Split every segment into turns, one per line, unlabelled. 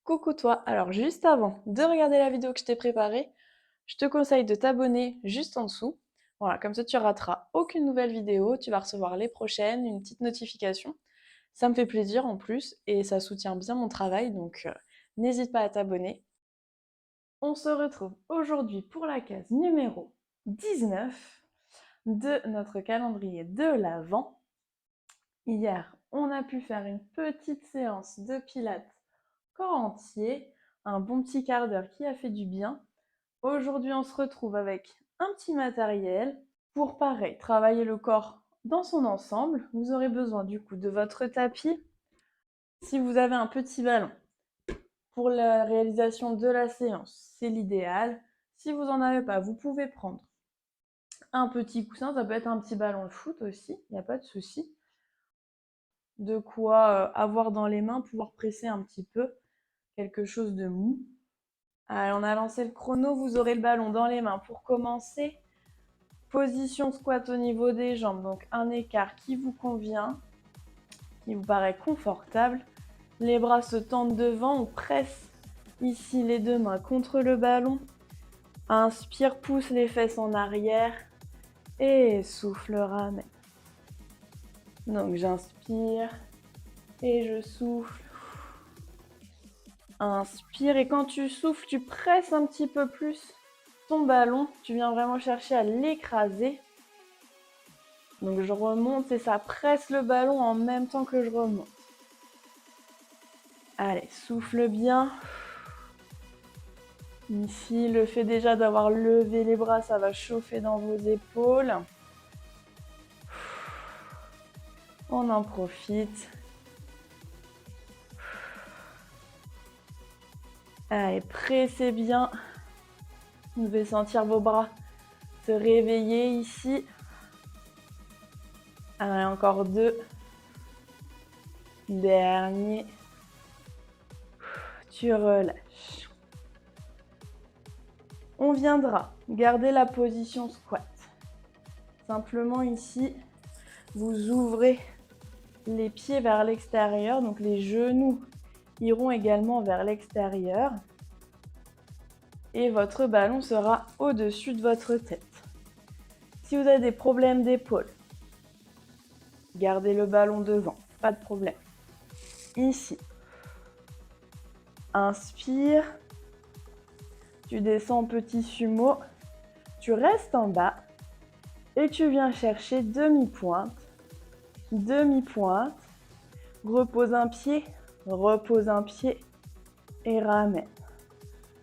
Coucou toi, alors juste avant de regarder la vidéo que je t'ai préparée, je te conseille de t'abonner juste en dessous. Voilà, comme ça tu rateras aucune nouvelle vidéo, tu vas recevoir les prochaines, une petite notification. Ça me fait plaisir en plus et ça soutient bien mon travail, donc n'hésite pas à t'abonner. On se retrouve aujourd'hui pour la case numéro 19 de notre calendrier de l'Avent. Hier, on a pu faire une petite séance de pilates corps entier, un bon petit quart d'heure qui a fait du bien. Aujourd'hui, on se retrouve avec un petit matériel pour, pareil, travailler le corps dans son ensemble. Vous aurez besoin du coup de votre tapis. Si vous avez un petit ballon pour la réalisation de la séance, c'est l'idéal. Si vous n'en avez pas, vous pouvez prendre un petit coussin. Ça peut être un petit ballon de foot aussi, il n'y a pas de souci. De quoi avoir dans les mains, pouvoir presser un petit peu quelque chose de mou. Allez, on a lancé le chrono, vous aurez le ballon dans les mains pour commencer. Position squat au niveau des jambes, donc un écart qui vous convient, qui vous paraît confortable. Les bras se tendent devant, on presse ici les deux mains contre le ballon. Inspire, pousse les fesses en arrière et souffle, ramène. Donc j'inspire et je souffle. Inspire et quand tu souffles, tu presses un petit peu plus ton ballon. Tu viens vraiment chercher à l'écraser. Donc je remonte et ça presse le ballon en même temps que je remonte. Allez, souffle bien. Ici, le fait déjà d'avoir levé les bras, ça va chauffer dans vos épaules. On en profite. Allez, pressez bien. Vous devez sentir vos bras se réveiller ici. Allez, encore deux. Dernier. Tu relâches. On viendra garder la position squat. Simplement ici, vous ouvrez les pieds vers l'extérieur, donc les genoux iront également vers l'extérieur. Et votre ballon sera au-dessus de votre tête. Si vous avez des problèmes d'épaule, gardez le ballon devant, pas de problème. Ici, inspire, tu descends petit sumo, tu restes en bas et tu viens chercher demi-pointe, demi-pointe, repose un pied et ramène.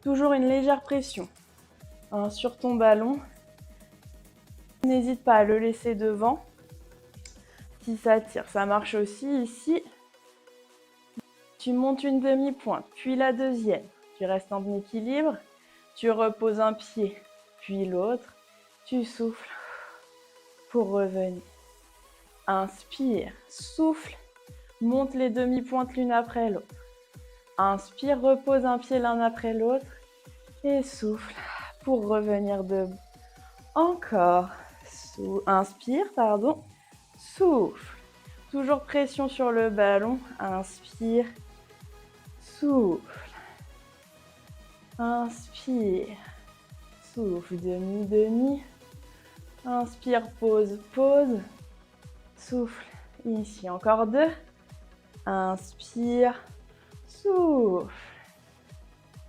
Toujours une légère pression sur ton ballon. N'hésite pas à le laisser devant. Si ça tire, ça marche aussi ici. Tu montes une demi-pointe, puis la deuxième. Tu restes en équilibre. Tu reposes un pied, puis l'autre. Tu souffles pour revenir. Inspire, souffle, monte les demi-pointes l'une après l'autre. Inspire, repose un pied l'un après l'autre. Et souffle pour revenir debout. Encore. Inspire, pardon. Souffle. Toujours pression sur le ballon. Inspire. Souffle. Inspire. Souffle. Demi-demi. Inspire, pause, pause. Souffle. Ici, encore deux. Inspire. Souffle.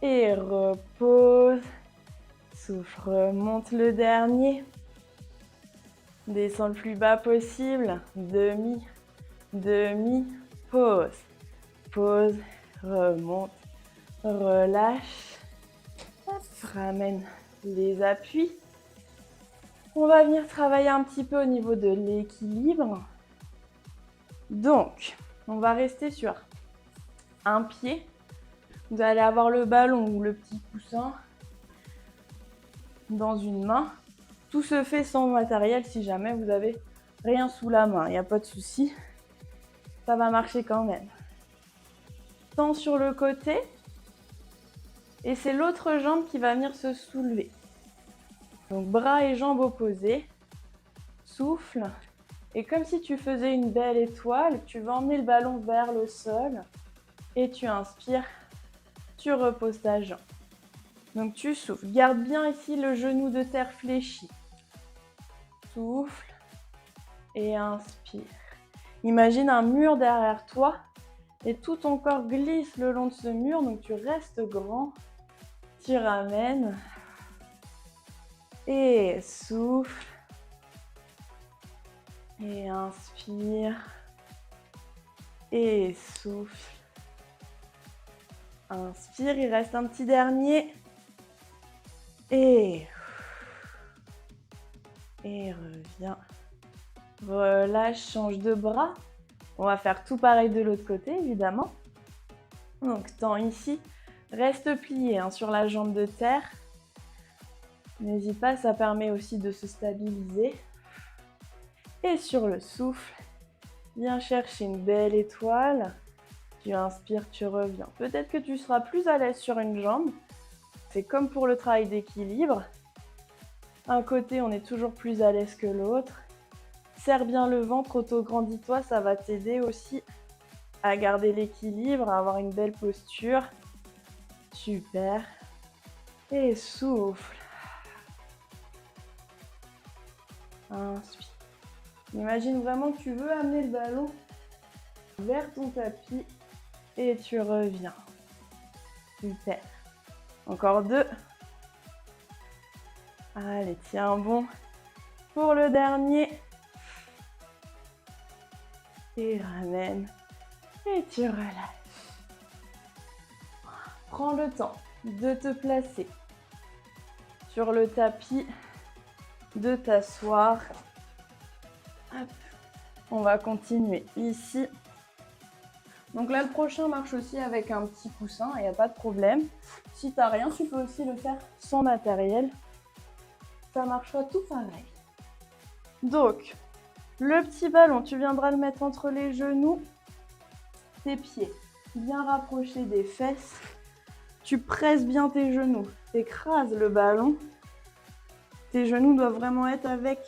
Et repose. Souffle, remonte le dernier. Descends le plus bas possible. Demi, demi, pause. Pause, remonte, relâche. Hop, ramène les appuis. On va venir travailler un petit peu au niveau de l'équilibre. Donc, on va rester sur un pied. Vous allez avoir le ballon ou le petit coussin dans une main. Tout se fait sans matériel si jamais vous avez rien sous la main. Il n'y a pas de souci. Ça va marcher quand même. Tends sur le côté. Et c'est l'autre jambe qui va venir se soulever. Donc bras et jambes opposés. Souffle. Et comme si tu faisais une belle étoile, tu vas emmener le ballon vers le sol. Et tu inspires. tu reposes ta jambe. Donc tu souffles. Garde bien ici le genou de terre fléchi. Souffle et inspire. Imagine un mur derrière toi et tout ton corps glisse le long de ce mur, donc tu restes grand. Tu ramènes et souffle et inspire et souffle. Inspire, il reste un petit dernier et reviens. Relâche, change de bras. On va faire tout pareil de l'autre côté, évidemment. Donc, tends ici. Reste plié sur la jambe de terre. N'hésite pas, ça permet aussi de se stabiliser. Et sur le souffle, viens chercher une belle étoile. Tu inspires, tu reviens. Peut-être que tu seras plus à l'aise sur une jambe. C'est comme pour le travail d'équilibre. Un côté, on est toujours plus à l'aise que l'autre. Serre bien le ventre, auto-grandis-toi, ça va t'aider aussi à garder l'équilibre, à avoir une belle posture. Super. Et souffle. Inspire. Imagine vraiment que tu veux amener le ballon vers ton tapis et tu reviens. Super. Encore 2. Allez, tiens bon. Pour le dernier. Et ramène. Et tu relâches. Prends le temps de te placer sur le tapis, de t'asseoir. Hop. On va continuer ici. Donc là, le prochain marche aussi avec un petit coussin, il n'y a pas de problème. Si tu n'as rien, tu peux aussi le faire sans matériel. Ça marchera tout pareil. Donc, le petit ballon, tu viendras le mettre entre les genoux, tes pieds bien rapprochés des fesses. Tu presses bien tes genoux, tu écrases le ballon. Tes genoux doivent vraiment être avec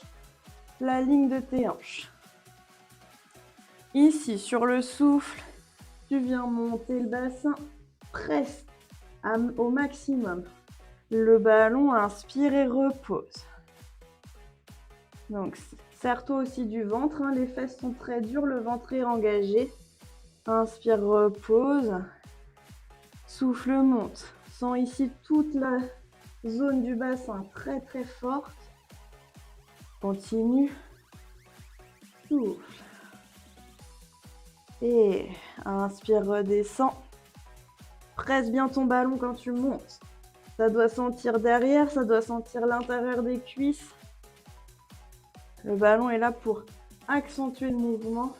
la ligne de tes hanches. Ici, sur le souffle, tu viens monter le bassin, presse au maximum. Le ballon, inspire et repose. Donc, serre-toi aussi du ventre, les fesses sont très dures, le ventre est engagé. Inspire, repose. Souffle, monte. Sens ici toute la zone du bassin très très forte. Continue. Souffle. Et inspire, redescends. Presse bien ton ballon quand tu montes. Ça doit sentir derrière, ça doit sentir l'intérieur des cuisses. Le ballon est là pour accentuer le mouvement.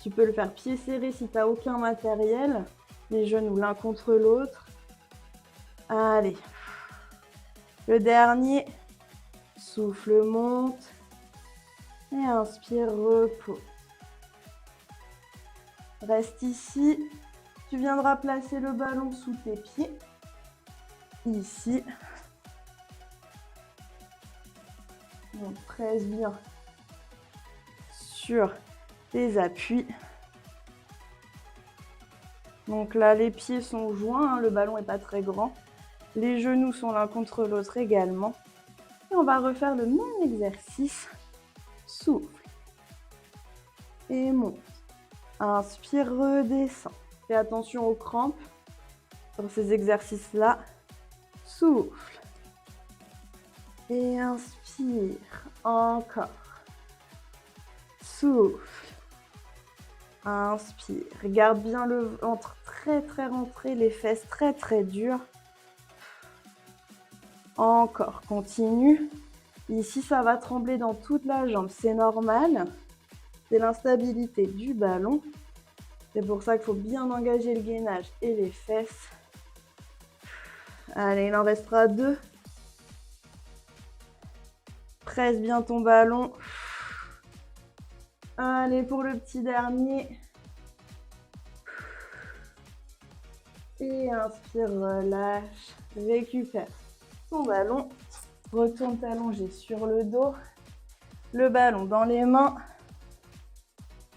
Tu peux le faire pied serré si tu n'as aucun matériel. Les genoux l'un contre l'autre. Allez. Le dernier. Souffle, monte. Et inspire, repos. Reste ici. Tu viendras placer le ballon sous tes pieds. Ici. Donc, presse bien sur tes appuis. Donc là, les pieds sont joints, le ballon n'est pas très grand. Les genoux sont l'un contre l'autre également. Et on va refaire le même exercice. Souffle. Et monte. Inspire, redescend. Fais attention aux crampes sur ces exercices-là. Souffle. Et inspire. Encore. Souffle. Inspire. Garde bien le ventre très très rentré, les fesses très très dures. Encore. Continue. Ici, ça va trembler dans toute la jambe. C'est normal. C'est l'instabilité du ballon. C'est pour ça qu'il faut bien engager le gainage et les fesses. Allez, il en restera 2. Presse bien ton ballon. Allez, pour le petit dernier. Et inspire, relâche. Récupère ton ballon. Retourne t'allonger sur le dos. Le ballon dans les mains.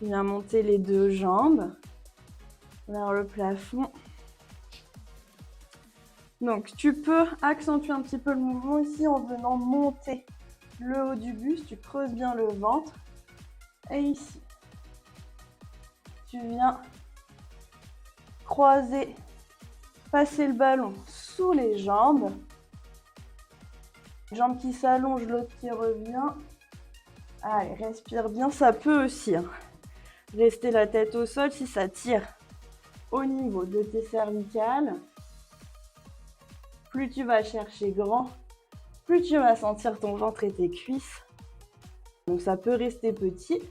Viens monter les 2 jambes. vers le plafond. Donc, tu peux accentuer un petit peu le mouvement ici en venant monter le haut du buste. Tu creuses bien le ventre. Et ici, tu viens croiser, passer le ballon sous les jambes. Jambe qui s'allonge, l'autre qui revient. Allez, respire bien. Ça peut aussi rester la tête au sol si ça tire au niveau de tes cervicales. Plus tu vas chercher grand, plus tu vas sentir ton ventre et tes cuisses. Donc ça peut rester petit.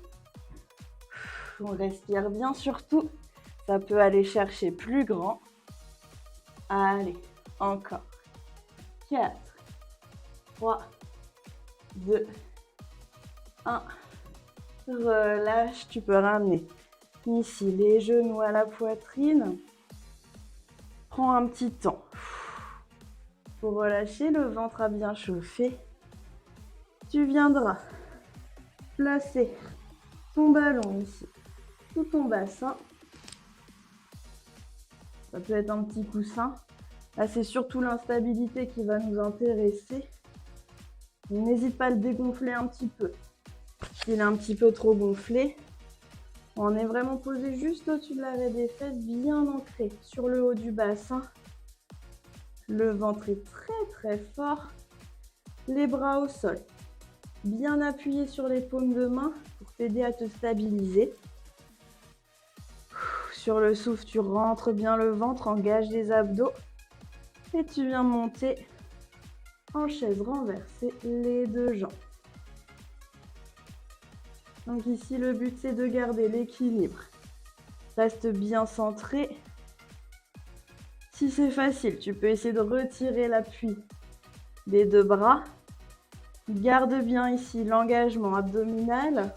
On respire bien surtout. Ça peut aller chercher plus grand. Allez, encore. 4, 3, 2, 1. Relâche. Tu peux ramener ici les genoux à la poitrine. Prends un petit temps pour relâcher. Le ventre a bien chauffé. Tu viendras placer ton ballon ici sous ton bassin. Ça peut être un petit coussin. Là, c'est surtout l'instabilité qui va nous intéresser. N'hésite pas à le dégonfler un petit peu. S'il est un petit peu trop gonflé, on est vraiment posé juste au-dessus de l'arrêt des fesses, bien ancré sur le haut du bassin. Le ventre est très très fort. Les bras au sol. Bien appuyé sur les paumes de main pour t'aider à te stabiliser. Sur le souffle, tu rentres bien le ventre, engage les abdos. Et tu viens monter en chaise renversée les deux jambes. Donc ici, le but, c'est de garder l'équilibre. Reste bien centré. Si c'est facile, tu peux essayer de retirer l'appui des deux bras. Garde bien ici l'engagement abdominal.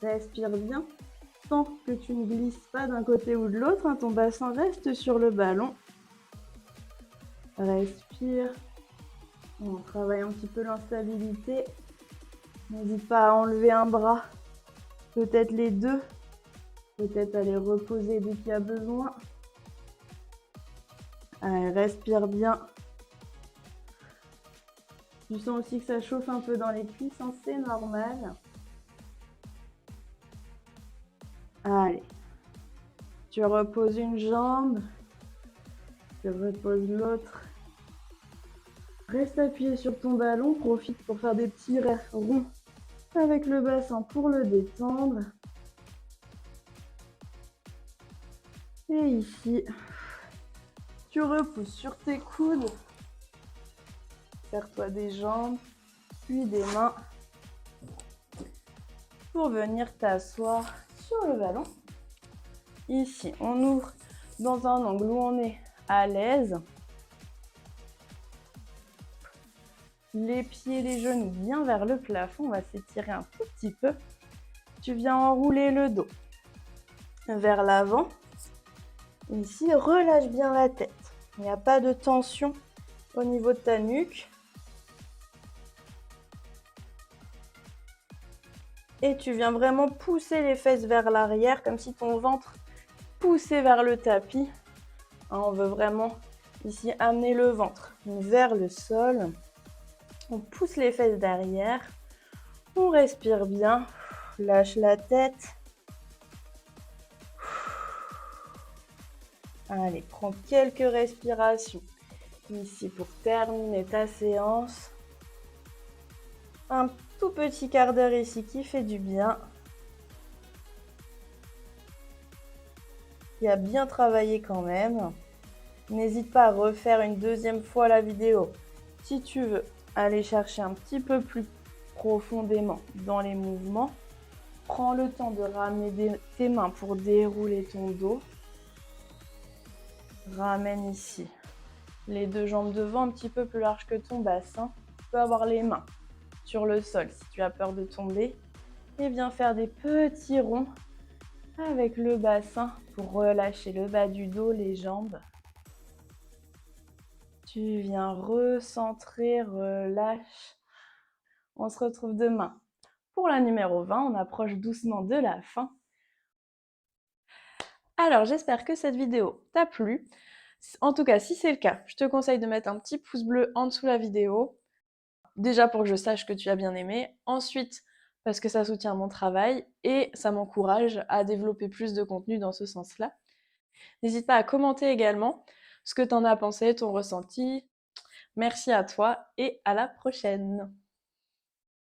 Respire bien. Tant que tu ne glisses pas d'un côté ou de l'autre, ton bassin reste sur le ballon. Respire. On travaille un petit peu l'instabilité. N'hésite pas à enlever un bras, peut-être les deux, peut-être à les reposer dès qu'il y a besoin. Allez, respire bien. Tu sens aussi que ça chauffe un peu dans les cuisses, c'est normal. Allez, tu reposes une jambe, tu reposes l'autre. Reste appuyé sur ton ballon, profite pour faire des petits ronds avec le bassin pour le détendre. Et ici, tu repousses sur tes coudes. Serre-toi des jambes, puis des mains pour venir t'asseoir sur le ballon. Ici, on ouvre dans un angle où on est à l'aise. Les pieds, les genoux bien vers le plafond. On va s'étirer un tout petit peu. Tu viens enrouler le dos vers l'avant. Ici, relâche bien la tête. Il n'y a pas de tension au niveau de ta nuque. Et tu viens vraiment pousser les fesses vers l'arrière, comme si ton ventre poussait vers le tapis. On veut vraiment ici amener le ventre vers le sol. On pousse les fesses derrière. On respire bien. Lâche la tête. Allez, prends quelques respirations ici pour terminer ta séance. Un tout petit quart d'heure ici qui fait du bien. Qui a bien travaillé quand même. N'hésite pas à refaire une deuxième fois la vidéo si tu veux aller chercher un petit peu plus profondément dans les mouvements. Prends le temps de ramener tes mains pour dérouler ton dos. Ramène ici les deux jambes devant, un petit peu plus large que ton bassin. Tu peux avoir les mains sur le sol si tu as peur de tomber. Et viens faire des petits ronds avec le bassin pour relâcher le bas du dos, les jambes. Tu viens recentrer, relâche. On se retrouve demain pour la numéro 20. On approche doucement de la fin. Alors, j'espère que cette vidéo t'a plu. En tout cas, si c'est le cas, je te conseille de mettre un petit pouce bleu en dessous de la vidéo. Déjà pour que je sache que tu as bien aimé. Ensuite, parce que ça soutient mon travail et ça m'encourage à développer plus de contenu dans ce sens-là. N'hésite pas à commenter également ce que tu en as pensé, ton ressenti. Merci à toi et à la prochaine.